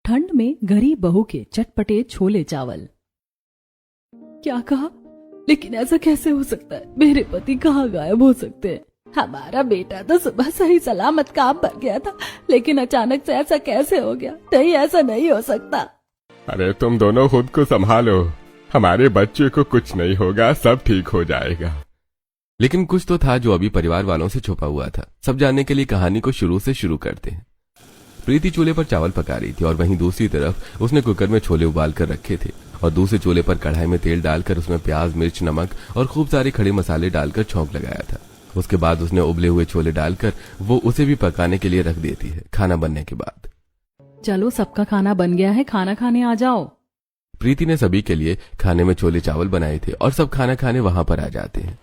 ठंड में गरीब बहू के चटपटे छोले चावल। क्या कहा? लेकिन ऐसा कैसे हो सकता है? मेरे पति कहाँ गायब हो सकते हैं? हमारा बेटा तो सुबह सही सलामत काम पर गया था, लेकिन अचानक से ऐसा कैसे हो गया? नहीं, ऐसा नहीं हो सकता। अरे तुम दोनों खुद को संभालो, हमारे बच्चे को कुछ नहीं होगा, सब ठीक हो जाएगा। लेकिन कुछ तो था जो अभी परिवार वालों से छुपा हुआ था। सब जानने के लिए कहानी को शुरू से शुरू करते हैं। प्रीति चूल्हे पर चावल पका रही थी और वहीं दूसरी तरफ उसने कुकर में छोले उबाल कर रखे थे और दूसरे चूल्हे पर कढ़ाई में तेल डालकर उसमें प्याज, मिर्च, नमक और खूब सारे खड़े मसाले डालकर छौंक लगाया था। उसके बाद उसने उबले हुए छोले डालकर वो उसे भी पकाने के लिए रख देती है। खाना बनने के बाद, चलो सबका खाना बन गया है, खाना खाने आ जाओ। प्रीति ने सभी के लिए खाने में छोले चावल बनाए थे और सब खाना खाने वहां पर आ जाते हैं।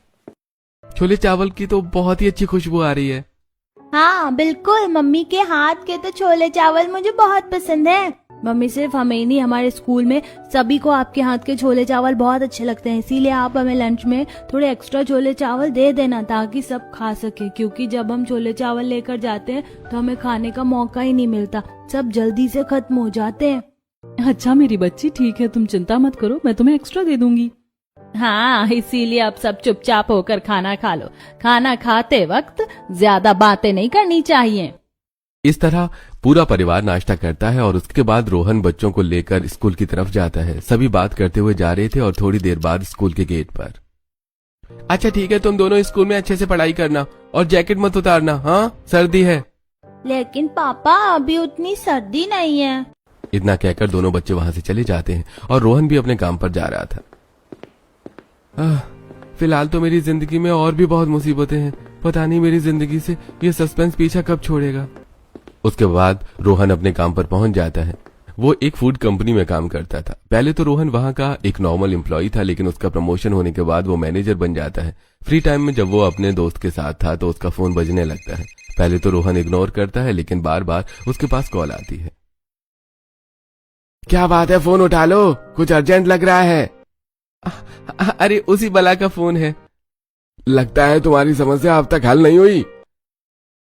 छोले चावल की तो बहुत ही अच्छी खुशबू आ रही है। हाँ बिल्कुल, मम्मी के हाथ के तो छोले चावल मुझे बहुत पसंद है। मम्मी सिर्फ हमें ही नहीं, हमारे स्कूल में सभी को आपके हाथ के छोले चावल बहुत अच्छे लगते हैं। इसीलिए आप हमें लंच में थोड़े एक्स्ट्रा छोले चावल दे देना ताकि सब खा सके, क्योंकि जब हम छोले चावल लेकर जाते हैं तो हमें खाने का मौका ही नहीं मिलता, सब जल्दी से खत्म हो जाते हैं। अच्छा मेरी बच्ची, ठीक है, तुम चिंता मत करो, मैं तुम्हें एक्स्ट्रा दे दूंगी। हाँ, इसीलिए अब सब चुपचाप होकर खाना खा लो। खाना खाते वक्त ज्यादा बातें नहीं करनी चाहिए। इस तरह पूरा परिवार नाश्ता करता है और उसके बाद रोहन बच्चों को लेकर स्कूल की तरफ जाता है। सभी बात करते हुए जा रहे थे और थोड़ी देर बाद स्कूल के गेट पर, अच्छा ठीक है, तुम दोनों स्कूल में अच्छे से पढ़ाई करना और जैकेट मत उतारना, हाँ सर्दी है। लेकिन पापा अभी उतनी सर्दी नहीं है। इतना कहकर दोनों बच्चे वहां से चले जाते हैं और रोहन भी अपने काम पर जा रहा था। फिलहाल तो मेरी जिंदगी में और भी बहुत मुसीबतें हैं, पता नहीं मेरी जिंदगी से ये सस्पेंस पीछा कब छोड़ेगा। उसके बाद रोहन अपने काम पर पहुंच जाता है। वो एक फूड कंपनी में काम करता था। पहले तो रोहन वहां का एक नॉर्मल एम्प्लॉय था, लेकिन उसका प्रमोशन होने के बाद वो मैनेजर बन जाता है। फ्री टाइम में जब वो अपने दोस्त के साथ था तो उसका फोन बजने लगता है। पहले तो रोहन इग्नोर करता है, लेकिन बार बार उसके पास कॉल आती है। क्या बात है, फोन उठा लो, कुछ अर्जेंट लग रहा है। अरे उसी बला का फोन है। लगता है तुम्हारी समस्या अब तक हल नहीं हुई।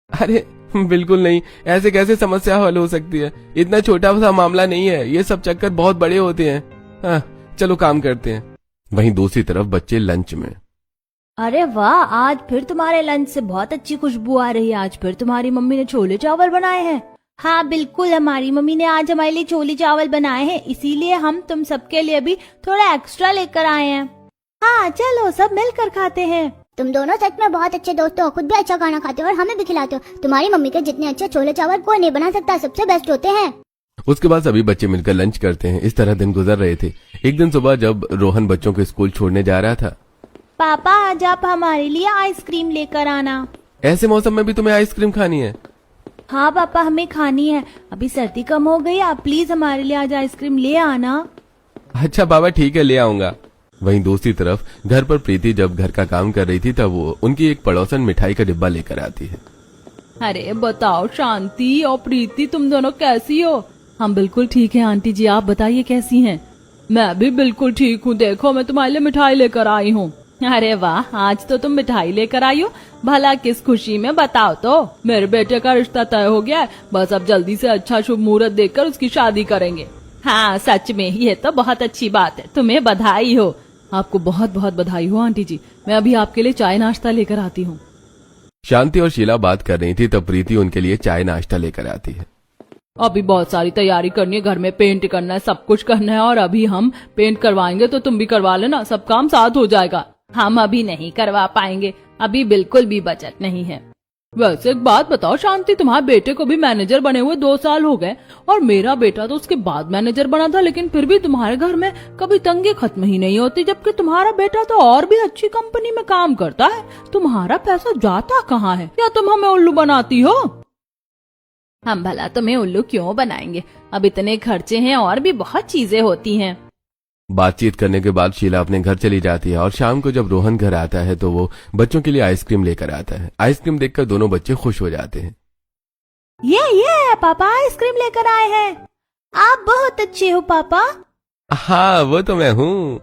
अरे बिल्कुल नहीं, ऐसे कैसे समस्या हल हो सकती है? इतना छोटा सा मामला नहीं है, ये सब चक्कर बहुत बड़े होते हैं। हाँ, चलो काम करते हैं। वहीं दूसरी तरफ बच्चे लंच में, अरे वाह, आज फिर तुम्हारे लंच से बहुत अच्छी खुशबू आ रही है। आज फिर तुम्हारी मम्मी ने छोले चावल बनाए हैं। हाँ बिल्कुल, हमारी मम्मी ने आज हमारे लिए छोले चावल बनाए हैं, इसीलिए हम तुम सबके लिए भी थोड़ा एक्स्ट्रा लेकर आए हैं। हाँ चलो सब मिलकर खाते हैं। तुम दोनों सच में बहुत अच्छे दोस्त हो, खुद भी अच्छा खाना खाते हो और हमें भी खिलाते हो। तुम्हारी मम्मी के जितने अच्छे छोले चावल कोई नहीं बना सकता, सबसे बेस्ट होते हैं। उसके बाद सभी बच्चे मिलकर लंच करते हैं। इस तरह दिन गुजर रहे थे। एक दिन सुबह जब रोहन बच्चों को स्कूल छोड़ने जा रहा था, पापा आज आप हमारे लिए आइसक्रीम लेकर आना। ऐसे मौसम में भी तुम्हें आइसक्रीम खानी है? हाँ पापा, हमें खानी है। अभी सर्दी कम हो गई, आप प्लीज हमारे लिए आज आइसक्रीम ले आना। अच्छा बाबा ठीक है, ले आऊंगा। वहीं दूसरी तरफ घर पर प्रीति जब घर का काम कर रही थी तब वो उनकी एक पड़ोसन मिठाई का डिब्बा लेकर आती है। अरे बताओ शांति और प्रीति, तुम दोनों कैसी हो? हम बिल्कुल ठीक है आंटी जी, आप बताइए कैसी हैं? मैं भी बिल्कुल ठीक हूँ। देखो मैं तुम्हारे लिए मिठाई लेकर आई हूँ। अरे वाह, आज तो तुम मिठाई लेकर आई हो, भला किस खुशी में बताओ तो? मेरे बेटे का रिश्ता तय हो गया है, बस अब जल्दी से अच्छा शुभ मुहूर्त देखकर उसकी शादी करेंगे। हाँ सच में, ये तो बहुत अच्छी बात है, तुम्हें बधाई हो। आपको बहुत बहुत बधाई हो आंटी जी। मैं अभी आपके लिए चाय नाश्ता लेकर आती हूँ। शांति और शीला बात कर रही थी तब प्रीति उनके लिए चाय नाश्ता लेकर आती है। अभी बहुत सारी तैयारी करनी है, घर में पेंट करना है, सब कुछ करना है, और अभी हम पेंट करवाएंगे तो तुम भी करवा लेना, सब काम साथ हो जाएगा। हम अभी नहीं करवा पाएंगे, अभी बिल्कुल भी बजट नहीं है। वैसे एक बात बताओ शांति, तुम्हारे बेटे को भी मैनेजर बने हुए 2 साल हो गए और मेरा बेटा तो उसके बाद मैनेजर बना था, लेकिन फिर भी तुम्हारे घर में कभी तंगी खत्म ही नहीं होती, जबकि तुम्हारा बेटा तो और भी अच्छी कंपनी में काम करता है। तुम्हारा पैसा जाता कहाँ है? या तुम हमें उल्लू बनाती हो? हम भला तुम्हें उल्लू क्यों बनाएंगे? अब इतने खर्चे हैं और भी बहुत चीजें होती हैं। बातचीत करने के बाद शीला अपने घर चली जाती है और शाम को जब रोहन घर आता है तो वो बच्चों के लिए आइसक्रीम लेकर आता है। आइसक्रीम देखकर दोनों बच्चे खुश हो जाते हैं। ये पापा आइसक्रीम लेकर आए हैं। आप बहुत अच्छे हो पापा। हाँ वो तो मैं हूँ।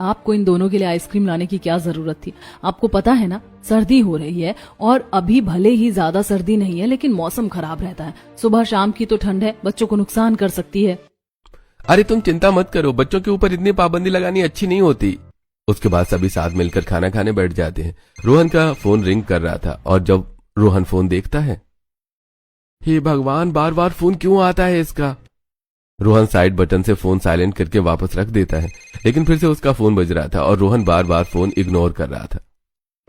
आपको इन दोनों के लिए आइसक्रीम लाने की क्या जरूरत थी? आपको पता है ना, सर्दी हो रही है और अभी भले ही ज्यादा सर्दी नहीं है लेकिन मौसम खराब रहता है। सुबह शाम की तो ठंड है, बच्चों को नुकसान कर सकती है। अरे तुम चिंता मत करो, बच्चों के ऊपर इतनी पाबंदी लगानी अच्छी नहीं होती। उसके बाद सभी साथ मिलकर खाना खाने बैठ जाते हैं। रोहन का फोन रिंग कर रहा था और जब रोहन फोन देखता है, हे भगवान, बार बार फोन क्यों आता है इसका। रोहन साइड बटन से फोन साइलेंट करके वापस रख देता है, लेकिन फिर से उसका फोन बज रहा था और रोहन बार बार फोन इग्नोर कर रहा था।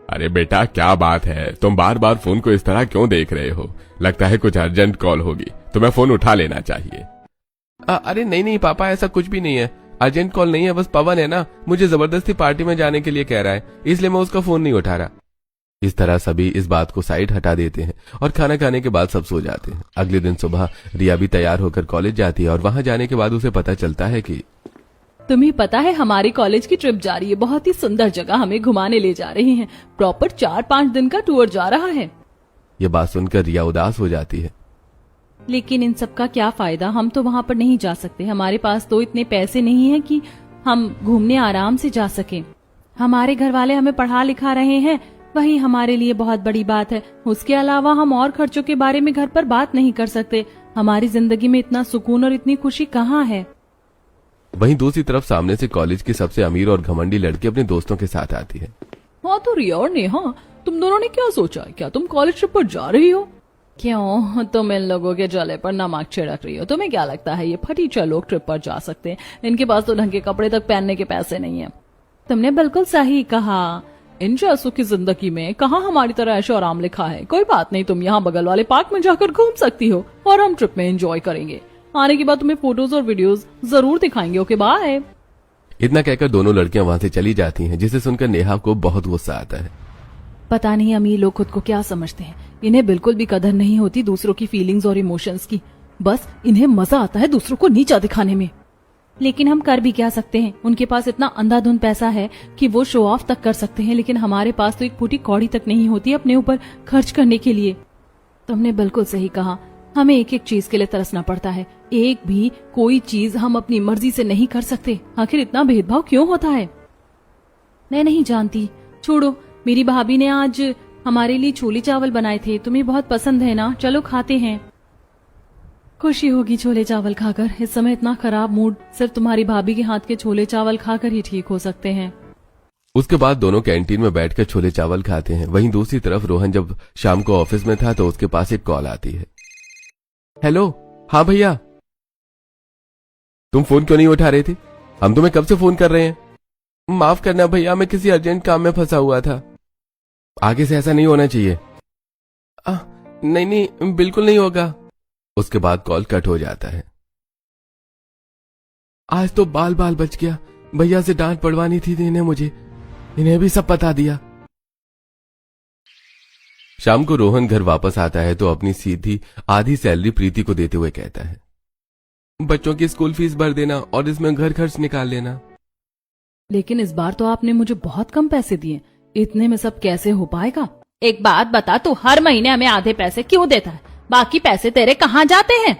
अरे बेटा क्या बात है, तुम बार बार फोन को इस तरह क्यों देख रहे हो? लगता है कुछ अर्जेंट कॉल होगी, तुम्हें फोन उठा लेना चाहिए। अरे नहीं पापा, ऐसा कुछ भी नहीं है, अर्जेंट कॉल नहीं है, बस पवन है ना, मुझे जबरदस्ती पार्टी में जाने के लिए कह रहा है, इसलिए मैं उसका फोन नहीं उठा रहा। इस तरह सभी इस बात को साइड हटा देते हैं और खाना खाने के बाद सब सो जाते हैं। अगले दिन सुबह रिया भी तैयार होकर कॉलेज जाती है और वहां जाने के बाद उसे पता चलता है कि तुम्हें पता है हमारी कॉलेज की ट्रिप जा रही है, बहुत ही सुंदर जगह हमें घुमाने ले जा रही हैं। प्रॉपर 4-5 दिन का टूर जा रहा है। ये बात सुनकर रिया उदास हो जाती है। लेकिन इन सब का क्या फायदा, हम तो वहाँ पर नहीं जा सकते। हमारे पास तो इतने पैसे नहीं है कि हम घूमने आराम से जा सकें। हमारे घर वाले हमें पढ़ा लिखा रहे हैं, वही हमारे लिए बहुत बड़ी बात है। उसके अलावा हम और खर्चों के बारे में घर पर बात नहीं कर सकते। हमारी जिंदगी में इतना सुकून और इतनी खुशी कहाँ है। वहीं दूसरी तरफ सामने से कॉलेज की सबसे अमीर और घमंडी लड़की अपने दोस्तों के साथ आती है। हाँ तो रिया और नेहा, तुम दोनों ने क्या सोचा? क्या तुम कॉलेज ट्रिप पर जा रही हो? क्यों, तुम इन लोगों के जले पर नमक छिड़क रही हो? तुम्हें क्या लगता है ये फटीचर लोग ट्रिप पर जा सकते हैं? इनके पास तो ढंग के कपड़े तक पहनने के पैसे नहीं है। तुमने बिल्कुल सही कहा, इन जैसों की जिंदगी में कहाँ हमारी तरह ऐशो आराम लिखा है। कोई बात नहीं, तुम यहाँ बगल वाले पार्क में जाकर घूम सकती हो और हम ट्रिप में एंजॉय करेंगे। आने के बाद तुम्हें फोटोज और वीडियोस जरूर दिखाएंगे। Okay bye. इतना कहकर दोनों लड़कियां वहां से चली जाती हैं, जिसे सुनकर नेहा को बहुत गुस्सा आता है। पता नहीं अमीर लोग खुद को क्या समझते हैं, इन्हें बिल्कुल भी कदर नहीं होती दूसरों की फीलिंग्स और इमोशंस की। बस इन्हें मजा आता है दूसरों को नीचा दिखाने में। लेकिन हम कर भी क्या सकते हैं? उनके पास इतना अंधाधुंध पैसा है कि वो शो ऑफ तक कर सकते हैं, लेकिन हमारे पास तो एक फूटी कौड़ी तक नहीं होती अपने ऊपर खर्च करने के लिए। तुमने बिल्कुल सही कहा, हमें एक एक चीज के लिए तरसना पड़ता है। एक भी कोई चीज हम अपनी मर्जी से नहीं कर सकते। आखिर इतना भेदभाव क्यों होता है? मैं नहीं जानती, छोड़ो। मेरी भाभी ने आज हमारे लिए छोले चावल बनाए थे, तुम्हें बहुत पसंद है ना? चलो खाते हैं। खुशी होगी छोले चावल खाकर। इस समय इतना खराब मूड सिर्फ तुम्हारी भाभी के हाथ के छोले चावल खाकर ही ठीक हो सकते हैं। उसके बाद दोनों कैंटीन में बैठकर छोले चावल खाते हैं। वहीं दूसरी तरफ रोहन जब शाम को ऑफिस में था तो उसके पास एक कॉल आती है। हेलो, हाँ भैया। तुम फोन क्यों नहीं उठा रहे थे? हम तुम्हें कब से फोन कर रहे हैं। माफ करना भैया, मैं किसी अर्जेंट काम में फंसा हुआ था। आगे से ऐसा नहीं होना चाहिए। नहीं, बिल्कुल नहीं होगा। उसके बाद कॉल कट हो जाता है। आज तो बाल बच गया। भैया से डांट पड़वानी थी इन्हें, मुझे इन्हें भी सब बता दिया। शाम को रोहन घर वापस आता है तो अपनी सीधी आधी सैलरी प्रीति को देते हुए कहता है, बच्चों की स्कूल फीस भर देना और इसमें घर खर्च निकाल लेना। लेकिन इस बार तो आपने मुझे बहुत कम पैसे दिए, इतने में सब कैसे हो पाएगा? एक बात बता, तू हर महीने हमें आधे पैसे क्यों देता है? बाकी पैसे तेरे कहाँ जाते हैं?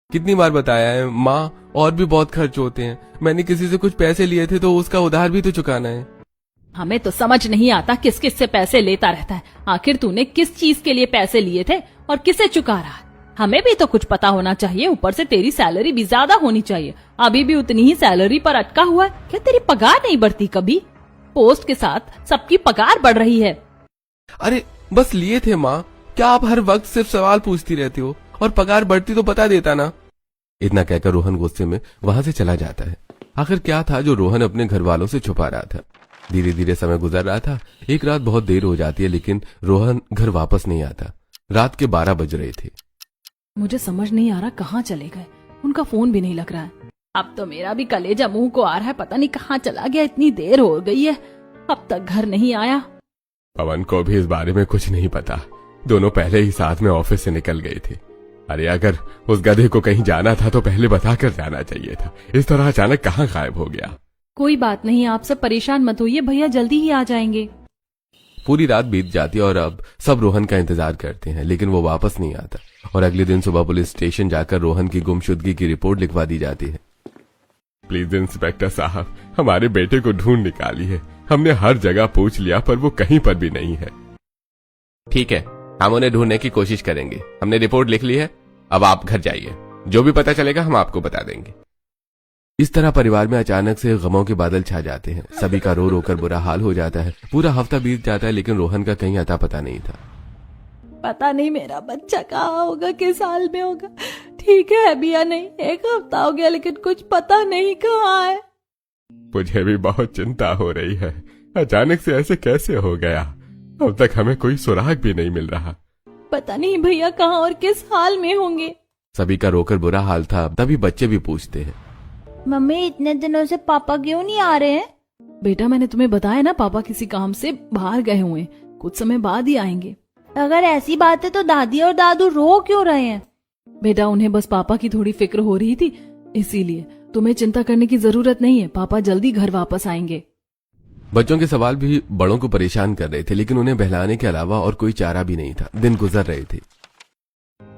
कितनी बार बताया है माँ, और भी बहुत खर्च होते हैं। मैंने किसी से कुछ पैसे लिए थे तो उसका उधार भी तो चुकाना है। हमें तो समझ नहीं आता किस किस से पैसे लेता रहता है। आखिर तूने किस चीज के लिए पैसे लिए थे और किसे चुका रहा है? हमें भी तो कुछ पता होना चाहिए। ऊपर से तेरी सैलरी भी ज्यादा होनी चाहिए। अभी भी उतनी ही सैलरी पर अटका हुआ है क्या? तेरी पगार नहीं बढ़ती कभी? पोस्ट के साथ सबकी पगार बढ़ रही है। अरे बस लिए थे माँ, क्या आप हर वक्त सिर्फ सवाल पूछती रहती हो? और पगार बढ़ती तो बता देता ना। इतना कहकर रोहन गुस्से में वहां से चला जाता है। आखिर क्या था जो रोहन अपने घर वालों से छुपा रहा था? धीरे धीरे समय गुजर रहा था। एक रात बहुत देर हो जाती है लेकिन रोहन घर वापस नहीं आता। रात के 12 बज रहे थे। मुझे समझ नहीं आ रहा कहाँ चले गए। उनका फोन भी नहीं लग रहा है। अब तो मेरा भी कलेजा मुंह को आ रहा है, पता नहीं कहाँ चला गया। इतनी देर हो गई है, अब तक घर नहीं आया। पवन को भी इस बारे में कुछ नहीं पता। दोनों पहले ही साथ में ऑफिस से निकल गए थे। अरे अगर उस गधे को कहीं जाना था तो पहले बताकर जाना चाहिए था। इस तरह अचानक कहाँ गायब हो गया? कोई बात नहीं, आप सब परेशान मत होइए, भैया जल्दी ही आ जाएंगे। पूरी रात बीत जाती है और अब सब रोहन का इंतजार करते हैं लेकिन वो वापस नहीं आता। और अगले दिन सुबह पुलिस स्टेशन जाकर रोहन की गुमशुदगी की रिपोर्ट लिखवा दी जाती है। प्लीज इंस्पेक्टर साहब, हमारे बेटे को ढूंढ निकाली है। हमने हर जगह पूछ लिया पर वो कहीं पर भी नहीं है। ठीक है, हम उन्हें ढूंढने की कोशिश करेंगे। हमने रिपोर्ट लिख ली है, अब आप घर जाइए, जो भी पता चलेगा हम आपको बता देंगे। इस तरह परिवार में अचानक से गमों के बादल छा जाते हैं। सभी का रो रो कर बुरा हाल हो जाता है। पूरा हफ्ता बीत जाता है लेकिन रोहन का कहीं अता पता नहीं था। पता नहीं मेरा बच्चा कहाँ होगा, किस हाल में होगा। ठीक है अभी या नहीं, एक हफ्ता हो गया लेकिन कुछ पता नहीं कहाँ है। मुझे भी बहुत चिंता हो रही है। अचानक से ऐसे कैसे हो गया? अब तक हमें कोई सुराग भी नहीं मिल रहा। पता नहीं भैया कहाँ और किस हाल में होंगे। सभी का रोकर बुरा हाल था। तभी बच्चे भी पूछते हैं, मम्मी इतने दिनों से पापा क्यों नहीं आ रहे हैं? बेटा मैंने तुम्हें बताया ना, पापा किसी काम से बाहर गए हुए हैं, कुछ समय बाद ही आएंगे। अगर ऐसी बात है तो दादी और दादू रो क्यों रहे हैं? बेटा उन्हें बस पापा की थोड़ी फिक्र हो रही थी, इसीलिए तुम्हें चिंता करने की जरूरत नहीं है, पापा जल्दी घर वापस आएंगे। बच्चों के सवाल भी बड़ों को परेशान कर रहे थे लेकिन उन्हें बहलाने के अलावा और कोई चारा भी नहीं था। दिन गुजर रहे थे।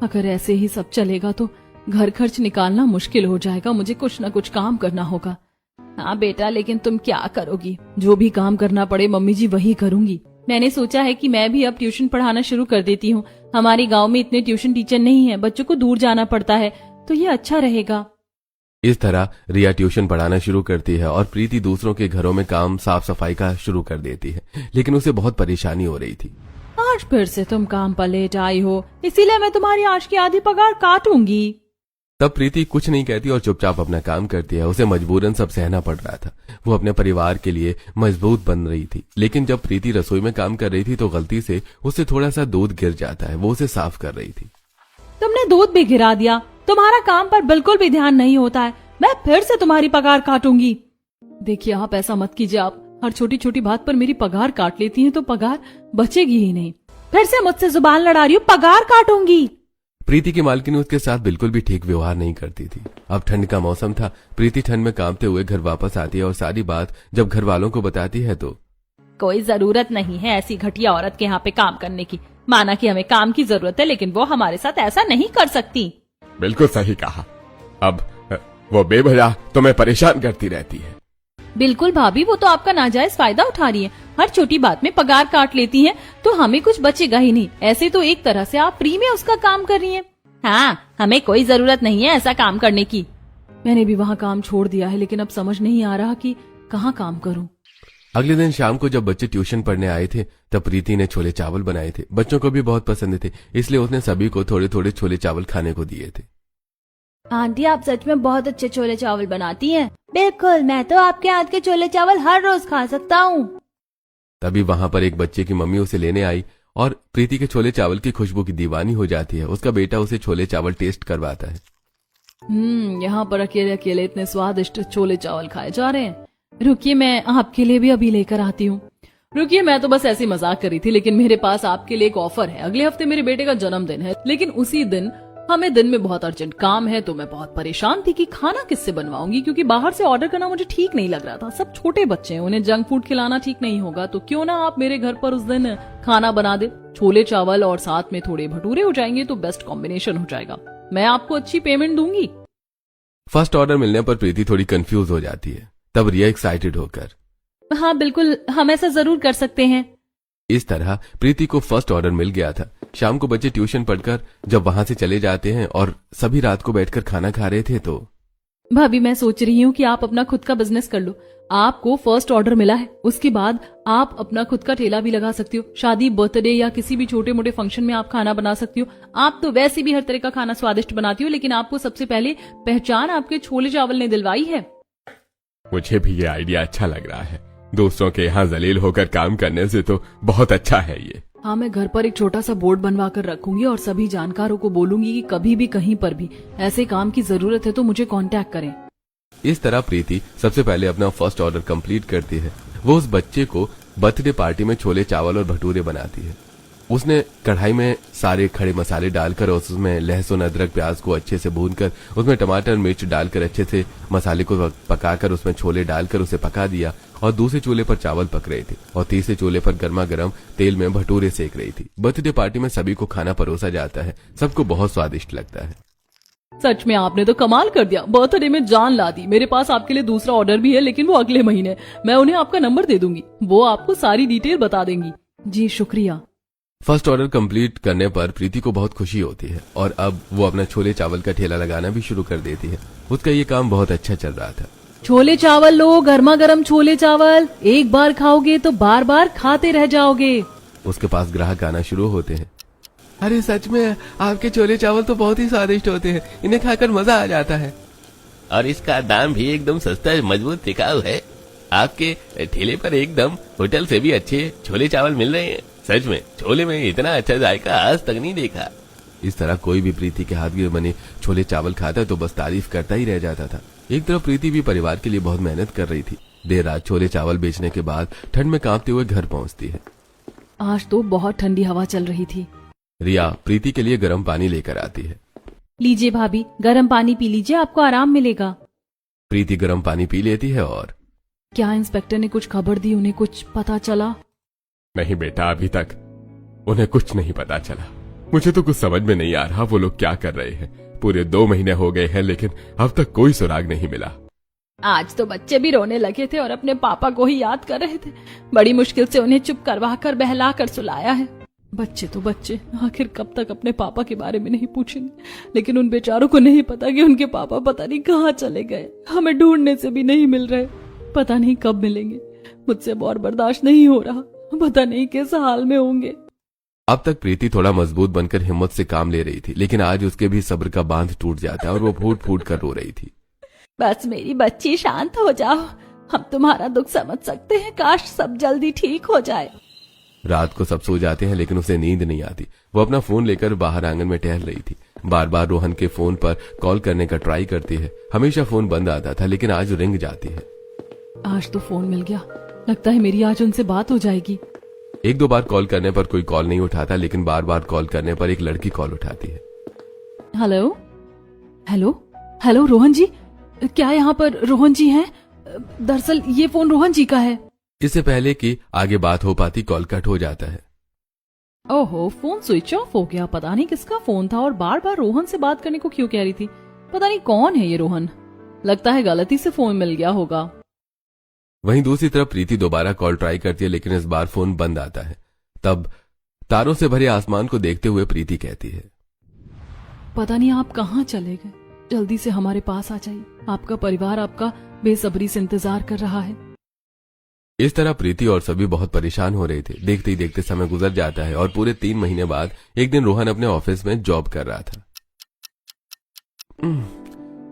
अगर ऐसे ही सब चलेगा तो घर खर्च निकालना मुश्किल हो जाएगा, मुझे कुछ न कुछ काम करना होगा। हाँ बेटा लेकिन तुम क्या करोगी? जो भी काम करना पड़े मम्मी जी वही करूंगी। मैंने सोचा है कि मैं भी अब ट्यूशन पढ़ाना शुरू कर देती हूँ। हमारे गांव में इतने ट्यूशन टीचर नहीं है, बच्चों को दूर जाना पड़ता है, तो ये अच्छा रहेगा। इस तरह रिया ट्यूशन पढ़ाना शुरू करती है और प्रीति दूसरों के घरों में काम साफ सफाई का शुरू कर देती है, लेकिन उसे बहुत परेशानी हो रही थी। आज फिर से तुम काम पर लेट आई हो, इसीलिए मैं तुम्हारी आज की आधी पगार काटूंगी। तब प्रीति कुछ नहीं कहती और चुपचाप अपना काम करती है। उसे मजबूरन सब सहना पड़ रहा था। वो अपने परिवार के लिए मजबूत बन रही थी। लेकिन जब प्रीति रसोई में काम कर रही थी तो गलती से उससे थोड़ा सा दूध गिर जाता है। वो उसे साफ कर रही थी। तुमने दूध भी गिरा दिया, तुम्हारा काम पर बिल्कुल भी ध्यान नहीं होता है। मैं फिर से तुम्हारी पगार काटूंगी। देखिए आप ऐसा मत कीजिए, आप हर छोटी छोटी बात पर मेरी पगार काट लेती हैं तो पगार बचेगी ही नहीं। फिर से मुझसे जुबान लड़ा रही हूँ, पगार काटूंगी। प्रीति की मालकिन उसके साथ बिल्कुल भी ठीक व्यवहार नहीं करती थी। अब ठंड का मौसम था। प्रीति ठंड में कांपते हुए घर वापस आती है और सारी बात जब घर वालों को बताती है तो कोई जरूरत नहीं है ऐसी घटिया औरत के यहाँ पे काम करने की। माना कि हमें काम की जरूरत है लेकिन वो हमारे साथ ऐसा नहीं कर सकती। बिल्कुल सही कहा। अब वो बेवजह तुम्हें परेशान करती रहती है। बिल्कुल भाभी, वो तो आपका नाजायज फायदा उठा रही है। हर छोटी बात में पगार काट लेती हैं, तो हमें कुछ बचेगा ही नहीं। ऐसे तो एक तरह से आप फ्री में उसका काम कर रही हैं। हाँ, हमें कोई जरूरत नहीं है ऐसा काम करने की। मैंने भी वहाँ काम छोड़ दिया है लेकिन अब समझ नहीं आ रहा कि कहाँ काम करूँ। अगले दिन शाम को जब बच्चे ट्यूशन पढ़ने आए थे तब प्रीति ने छोले चावल बनाए थे। बच्चों को भी बहुत पसंद थे, इसलिए उसने सभी को थोड़े थोड़े छोले चावल खाने को दिए थे। आंटी आप सच में बहुत अच्छे छोले चावल बनाती हैं। बिल्कुल, मैं तो आपके हाथ के छोले चावल हर रोज खा सकता हूँ। तभी वहां पर एक बच्चे की मम्मी उसे लेने आई और प्रीति के छोले चावल की खुशबू की दीवानी हो जाती है। उसका बेटा उसे छोले चावल टेस्ट करवाता है। यहाँ पर अकेले अकेले इतने स्वादिष्ट छोले चावल खाए जा रहे हैं। रुकिए मैं आपके लिए भी अभी लेकर आती हूँ। रुकिए, मैं तो बस ऐसी मजाक कर रही थी, लेकिन मेरे पास आपके लिए एक ऑफर है। अगले हफ्ते मेरे बेटे का जन्मदिन है, लेकिन उसी दिन हमें दिन में बहुत अर्जेंट काम है। तो मैं बहुत परेशान थी कि खाना किससे बनवाऊंगी, क्योंकि बाहर से ऑर्डर करना मुझे ठीक नहीं लग रहा था। सब छोटे बच्चे हैं, उन्हें जंक फूड खिलाना ठीक नहीं होगा। तो क्यों ना आप मेरे घर पर उस दिन खाना बना दे, छोले चावल और साथ में थोड़े भटूरे हो जाएंगे तो बेस्ट कॉम्बिनेशन हो जाएगा। मैं आपको अच्छी पेमेंट दूंगी। फर्स्ट ऑर्डर मिलने पर प्रीति थोड़ी कंफ्यूज हो जाती है। तब रिया एक्साइटेड होकर, हाँ बिल्कुल, हम ऐसा जरूर कर सकते हैं। इस तरह प्रीति को फर्स्ट ऑर्डर मिल गया था। शाम को बच्चे ट्यूशन पढ़कर जब वहां से चले जाते हैं और सभी रात को बैठकर खाना खा रहे थे तो भाभी मैं सोच रही हूँ कि आप अपना खुद का बिजनेस कर लो। आपको फर्स्ट ऑर्डर मिला है, उसके बाद आप अपना खुद का ठेला भी लगा सकती हो। शादी, बर्थडे या किसी भी छोटे मोटे फंक्शन में आप खाना बना सकती हो। आप तो वैसे भी हर तरह का खाना स्वादिष्ट बनाती हो, लेकिन आपको सबसे पहले पहचान आपके छोले चावल ने दिलवाई है। मुझे भी ये आइडिया अच्छा लग रहा है। दूसरों के यहाँ जलील होकर काम करने से तो बहुत अच्छा है ये। हाँ, मैं घर पर एक छोटा सा बोर्ड बनवा कर रखूंगी और सभी जानकारों को बोलूंगी कि कभी भी कहीं पर भी ऐसे काम की जरूरत है तो मुझे कांटेक्ट करें। इस तरह प्रीति सबसे पहले अपना फर्स्ट ऑर्डर कंप्लीट करती है। वो उस बच्चे को बर्थडे पार्टी में छोले चावल और भटूरे बनाती है। उसने कढ़ाई में सारे खड़े मसाले डालकर और उसमें लहसुन, अदरक, प्याज को अच्छे से भूनकर उसमें टमाटर, मिर्च डालकर अच्छे से मसाले को पकाकर उसमें छोले डालकर उसे पका दिया। और दूसरे चूल्हे पर चावल पक रहे थे और तीसरे चूल्हे पर गर्मा गर्म तेल में भटूरे सेक रही थी। बर्थडे पार्टी में सभी को खाना परोसा जाता है। सबको बहुत स्वादिष्ट लगता है। सच में आपने तो कमाल कर दिया, बर्थडे में जान ला दी। मेरे पास आपके लिए दूसरा ऑर्डर भी है, लेकिन वो अगले महीने। मैं उन्हें आपका नंबर दे दूंगी, वो आपको सारी डिटेल बता देंगी। जी शुक्रिया। फर्स्ट ऑर्डर कंप्लीट करने पर प्रीति को बहुत खुशी होती है और अब वो अपना छोले चावल का ठेला लगाना भी शुरू कर देती है। उसका ये काम बहुत अच्छा चल रहा था। छोले चावल लो, गर्मा गर्म छोले चावल, एक बार खाओगे तो बार बार खाते रह जाओगे। उसके पास ग्राहक आना शुरू होते हैं। अरे सच में आपके छोले चावल तो बहुत ही स्वादिष्ट होते हैं, इन्हें खाकर मजा आ जाता है। और इसका दाम भी एकदम सस्ता है, मजबूत टिकाऊ है। आपके ठेले पर एकदम होटल से भी अच्छे छोले चावल मिल रहे हैं। सच में छोले में इतना अच्छा जायका आज तक नहीं देखा। इस तरह कोई भी प्रीति के हाथ के बने छोले चावल खाता तो बस तारीफ करता ही रह जाता था। एक तरफ प्रीति भी परिवार के लिए बहुत मेहनत कर रही थी। देर रात छोले चावल बेचने के बाद ठंड में कांपते हुए घर पहुंचती है। आज तो बहुत ठंडी हवा चल रही थी। रिया प्रीति के लिए गर्म पानी लेकर आती है। लीजिए भाभी, गर्म पानी पी लीजिए, आपको आराम मिलेगा। प्रीति गर्म पानी पी लेती है। और क्या इंस्पेक्टर ने कुछ खबर दी, उन्हें कुछ पता चला? नहीं बेटा, अभी तक उन्हें कुछ नहीं पता चला। मुझे तो कुछ समझ में नहीं आ रहा वो लोग क्या कर रहे हैं। पूरे 2 महीने हो गए हैं, लेकिन अब तक कोई सुराग नहीं मिला। आज तो बच्चे भी रोने लगे थे और अपने पापा को ही याद कर रहे थे। बड़ी मुश्किल से उन्हें चुप करवा कर बहला कर सुलाया है। बच्चे तो बच्चे, आखिर कब तक अपने पापा के बारे में नहीं पूछेंगे। लेकिन उन बेचारों को नहीं पता कि उनके पापा पता नहीं कहाँ चले गए। हमें ढूंढने से भी नहीं मिल रहे, पता नहीं कब मिलेंगे। मुझसे और बर्दाश्त नहीं हो रहा, पता नहीं किस हाल में होंगे। अब तक प्रीति थोड़ा मजबूत बनकर हिम्मत से काम ले रही थी, लेकिन आज उसके भी सब्र का बांध टूट जाता है और वो फूट फूट कर रो रही थी। बस मेरी बच्ची शांत हो जाओ, हम तुम्हारा दुख समझ सकते हैं, काश सब जल्दी ठीक हो जाए। रात को सब सो जाते हैं, लेकिन उसे नींद नहीं आती। वो अपना फोन लेकर बाहर आंगन में टहल रही थी। बार बार रोहन के फोन पर कॉल करने का ट्राई करती है। हमेशा फोन बंद आता था, लेकिन आज रिंग जाती है। आज तो फोन मिल गया, लगता है मेरी आज उनसे बात हो जाएगी। 1-2 बार कॉल करने पर कोई कॉल नहीं उठाता, लेकिन बार बार कॉल करने पर एक लड़की कॉल उठाती है। हेलो हेलो हेलो, रोहन जी, क्या यहाँ पर रोहन जी हैं? दरअसल ये फोन रोहन जी का है। इससे पहले कि आगे बात हो पाती, कॉल कट हो जाता है। ओहो, फोन स्विच ऑफ हो गया। पता नहीं किसका फोन था और बार बार रोहन से बात करने को क्यों कह रही थी। पता नहीं कौन है ये रोहन, लगता है गलती से फोन मिल गया होगा। वहीं दूसरी तरफ प्रीति दोबारा कॉल ट्राई करती है, लेकिन इस बार फोन बंद आता है। तब तारों से भरे आसमान को देखते हुए प्रीति कहती है, पता नहीं आप कहाँ चले गए, जल्दी से हमारे पास आ जाइए। आपका परिवार आपका बेसब्री से इंतजार कर रहा है। इस तरह प्रीति और सभी बहुत परेशान हो रहे थे। देखते ही देखते समय गुजर जाता है और पूरे 3 महीने बाद एक दिन रोहन अपने ऑफिस में जॉब कर रहा था।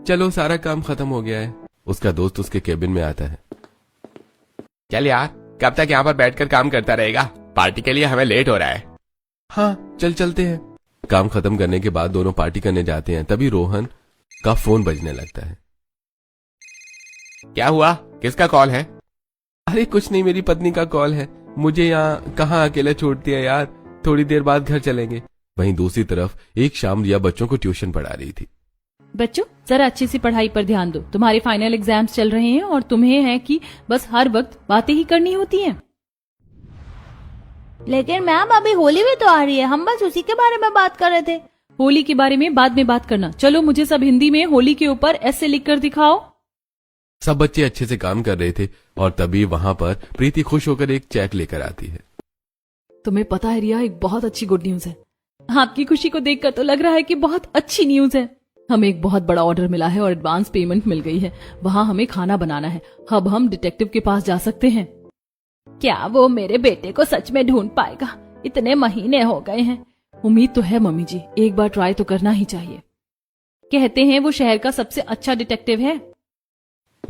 चलो सारा काम खत्म हो गया है। उसका दोस्त उसके केबिन में आता है। चल यार, कब तक यहाँ पर बैठकर काम करता रहेगा? पार्टी के लिए हमें लेट हो रहा है। हाँ चलते हैं। काम खत्म करने के बाद दोनों पार्टी करने जाते हैं। तभी रोहन का फोन बजने लगता है। क्या हुआ, किसका कॉल है? अरे कुछ नहीं, मेरी पत्नी का कॉल है। मुझे यहाँ कहाँ अकेला छोड़ती है यार, थोड़ी देर बाद घर चलेंगे। वहीं दूसरी तरफ एक शाम रिया बच्चों को ट्यूशन पढ़ा रही थी। बच्चों, जरा अच्छी सी पढ़ाई पर ध्यान दो। तुम्हारे फाइनल एग्जाम्स चल रहे हैं और तुम्हें है कि बस हर वक्त बातें ही करनी होती हैं। लेकिन मैम अभी होली भी तो आ रही है, हम बस उसी के बारे में बात कर रहे थे। होली के बारे में बाद में बात करना। चलो मुझे सब हिंदी में होली के ऊपर ऐसे लिख कर दिखाओ। सब बच्चे अच्छे से काम कर रहे थे और तभी वहां पर प्रीति खुश होकर एक चेक लेकर आती है। तुम्हें पता है रिया, एक बहुत अच्छी गुड न्यूज है। आपकी खुशी को देखकर तो लग रहा है कि बहुत अच्छी न्यूज है। हमें एक बहुत बड़ा ऑर्डर मिला है और एडवांस पेमेंट मिल गई है। वहाँ हमें खाना बनाना है। अब हम डिटेक्टिव के पास जा सकते हैं। क्या वो मेरे बेटे को सच में ढूंढ पाएगा? इतने महीने हो गए हैं। उम्मीद तो है मम्मी जी, एक बार ट्राई तो करना ही चाहिए। कहते हैं वो शहर का सबसे अच्छा डिटेक्टिव है।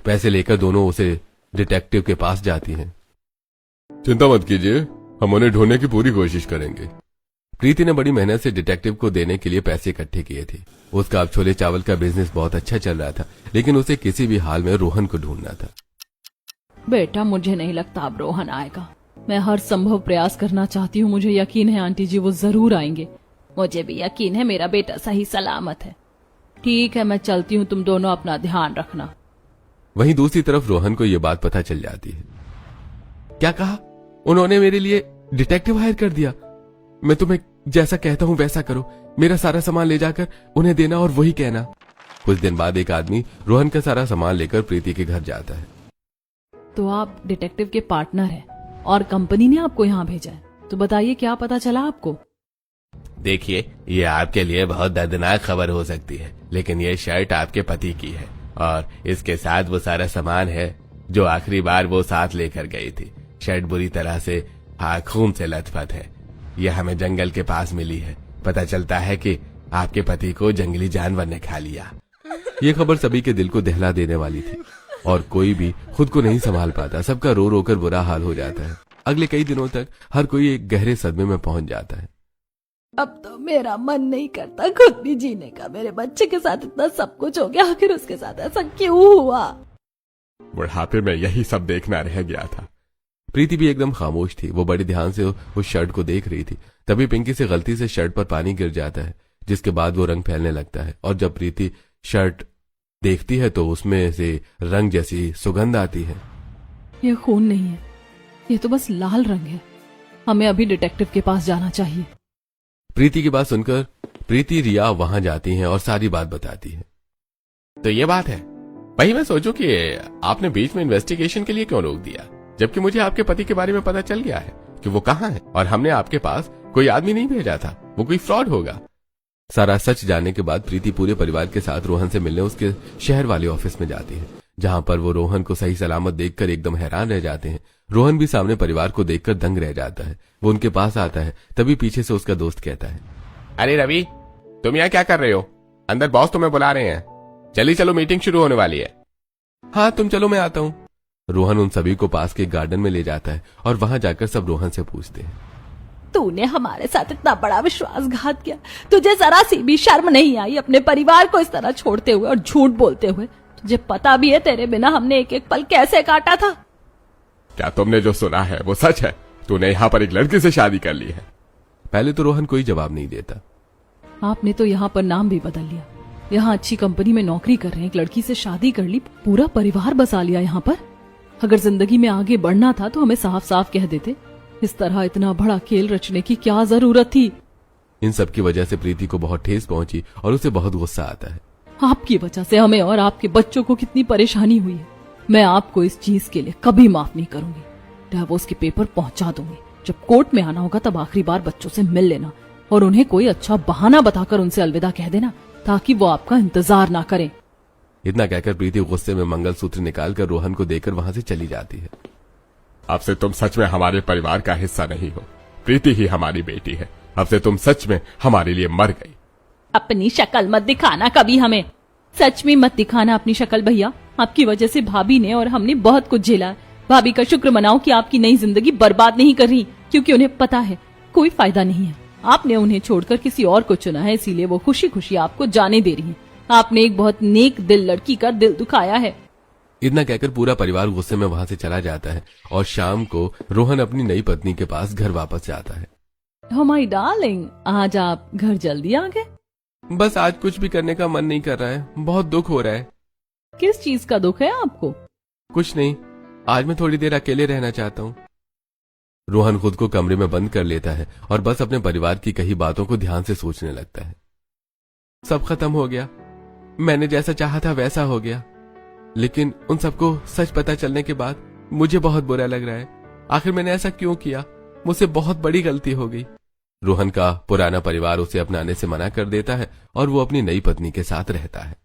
पैसे लेकर दोनों उसे डिटेक्टिव के पास जाती हैं। चिंता मत कीजिए, हम उन्हें ढूंढने की पूरी कोशिश करेंगे। प्रीति ने बड़ी मेहनत से डिटेक्टिव को देने के लिए पैसे इकट्ठे किए थे। उसका अब छोले चावल का बिजनेस बहुत अच्छा चल रहा था, लेकिन उसे किसी भी हाल में रोहन को ढूंढना था। बेटा, मुझे नहीं लगता अब रोहन आएगा। मैं हर संभव प्रयास करना चाहती हूँ। मुझे यकीन है आंटी जी वो जरूर आएंगे। मुझे भी यकीन है मेरा बेटा सही सलामत है। ठीक है, मैं चलती हूँ, तुम दोनों अपना ध्यान रखना। वहीं दूसरी तरफ रोहन को यह बात पता चल जाती है। क्या कहा? उन्होंने मेरे लिए डिटेक्टिव हायर कर दिया। मैं तुम्हें जैसा कहता हूँ वैसा करो। मेरा सारा सामान ले जाकर उन्हें देना और वही कहना। कुछ दिन बाद एक आदमी रोहन का सारा सामान लेकर प्रीति के घर जाता है। तो आप डिटेक्टिव के पार्टनर हैं और कंपनी ने आपको यहाँ भेजा है, तो बताइए क्या पता चला आपको? देखिए, ये आपके लिए बहुत दर्दनाक खबर हो सकती है, लेकिन ये शर्ट आपके पति की है और इसके साथ वो सारा सामान है जो आखिरी बार वो साथ लेकर गई थी। शर्ट बुरी तरह से खून से लथपथ है। यह हमें जंगल के पास मिली है। पता चलता है कि आपके पति को जंगली जानवर ने खा लिया। ये खबर सभी के दिल को दहला देने वाली थी और कोई भी खुद को नहीं संभाल पाता। सबका रो रो कर बुरा हाल हो जाता है। अगले कई दिनों तक हर कोई एक गहरे सदमे में पहुंच जाता है। अब तो मेरा मन नहीं करता खुद भी जीने का। मेरे बच्चे के साथ इतना सब कुछ हो गया, आखिर उसके साथ ऐसा क्यों हुआ? बुढ़ापे में यही सब देखना रह गया था। प्रीति भी एकदम खामोश थी। वो बड़े ध्यान से उस शर्ट को देख रही थी। तभी पिंकी से गलती से शर्ट पर पानी गिर जाता है, जिसके बाद वो रंग फैलने लगता है और जब प्रीति शर्ट देखती है तो उसमें से रंग जैसी सुगंध आती है। ये खून नहीं है, ये तो बस लाल रंग है। हमें अभी डिटेक्टिव के पास जाना चाहिए। प्रीति की बात सुनकर प्रीति रिया वहां जाती हैं और सारी बात बताती है। तो ये बात है। वही मैं सोचूं कि आपने बीच में इन्वेस्टिगेशन के लिए क्यों रोक दिया, जबकि मुझे आपके पति के बारे में पता चल गया है कि वो कहाँ है और हमने आपके पास कोई आदमी नहीं भेजा था। वो कोई फ्रॉड होगा। सारा सच जानने के बाद प्रीति पूरे परिवार के साथ रोहन से मिलने उसके शहर वाले ऑफिस में जाती है, जहां पर वो रोहन को सही सलामत देखकर एकदम हैरान रह जाते हैं। रोहन भी सामने परिवार को देखकर दंग रह जाता है। वो उनके पास आता है, तभी पीछे से उसका दोस्त कहता है, अरे रवि, तुम यहाँ क्या कर रहे हो? अंदर बॉस तुम्हें बुला रहे हैं। चलिए चलो, मीटिंग शुरू होने वाली है। हाँ तुम चलो, मैं आता हूँ। रोहन उन सभी को पास के गार्डन में ले जाता है और वहां जाकर सब रोहन से पूछते हैं, तूने हमारे साथ इतना बड़ा विश्वासघात किया, तुझे जरा सी भी शर्म नहीं आई अपने परिवार को इस तरह छोड़ते हुए और झूठ बोलते हुए? तुझे पता भी है तेरे बिना हमने एक एक पल कैसे काटा था? क्या तुमने जो सुना है वो सच है? तूने यहाँ पर एक लड़की से शादी कर ली है? पहले तो रोहन कोई जवाब नहीं देता। आपने तो यहाँ पर नाम भी बदल लिया। यहाँ अच्छी कंपनी में नौकरी कर रहे हैं, एक लड़की से शादी कर ली, पूरा परिवार बसा लिया यहाँ पर। अगर जिंदगी में आगे बढ़ना था तो हमें साफ साफ कह देते। इस तरह इतना बड़ा खेल रचने की क्या जरूरत थी? इन सब की वजह से प्रीति को बहुत ठेस पहुंची और उसे बहुत गुस्सा आता है। आपकी वजह से हमें और आपके बच्चों को कितनी परेशानी हुई है। मैं आपको इस चीज के लिए कभी माफ नहीं करूंगी। डिवोर्स के पेपर पहुंचा दूंगी। जब कोर्ट में आना होगा तब आखिरी बार बच्चों से मिल लेना और उन्हें कोई अच्छा बहाना बताकर उनसे अलविदा कह देना, ताकि वो आपका इंतजार ना करें। इतना कहकर प्रीति गुस्से में मंगलसूत्र निकालकर रोहन को देकर वहां से चली जाती है। अब से तुम सच में हमारे परिवार का हिस्सा नहीं हो। प्रीति ही हमारी बेटी है। अब से तुम सच में हमारे लिए मर गई। अपनी शक्ल मत दिखाना कभी हमें। सच में मत दिखाना अपनी शक्ल भैया। आपकी वजह से भाभी ने और हमने बहुत कुछ झेला। भाभी का शुक्र मनाओ कि आपकी नई जिंदगी बर्बाद नहीं कर रही, क्योंकि उन्हें पता है कोई फायदा नहीं है। आपने उन्हें छोड़कर किसी और को चुना है, इसीलिए वो खुशी खुशी आपको जाने दे रही है। आपने एक बहुत नेक दिल लड़की का दिल दुखाया है। इतना कहकर पूरा परिवार गुस्से में वहां से चला जाता है और शाम को रोहन अपनी नई पत्नी के पास घर वापस जाता है। Oh my darling, आज आप घर जल्दी आ गए? बस आज कुछ भी करने का मन नहीं कर रहा है। बहुत दुख हो रहा है। किस चीज का दुख है आपको? कुछ नहीं, आज मैं थोड़ी देर अकेले रहना चाहता हूँ। रोहन खुद को कमरे में बंद कर लेता है और बस अपने परिवार की कही बातों को ध्यान से सोचने लगता है। सब खत्म हो गया। मैंने जैसा चाहा था वैसा हो गया, लेकिन उन सबको सच पता चलने के बाद मुझे बहुत बुरा लग रहा है। आखिर मैंने ऐसा क्यों किया? मुझसे बहुत बड़ी गलती हो गई। रोहन का पुराना परिवार उसे अपनाने से मना कर देता है और वो अपनी नई पत्नी के साथ रहता है।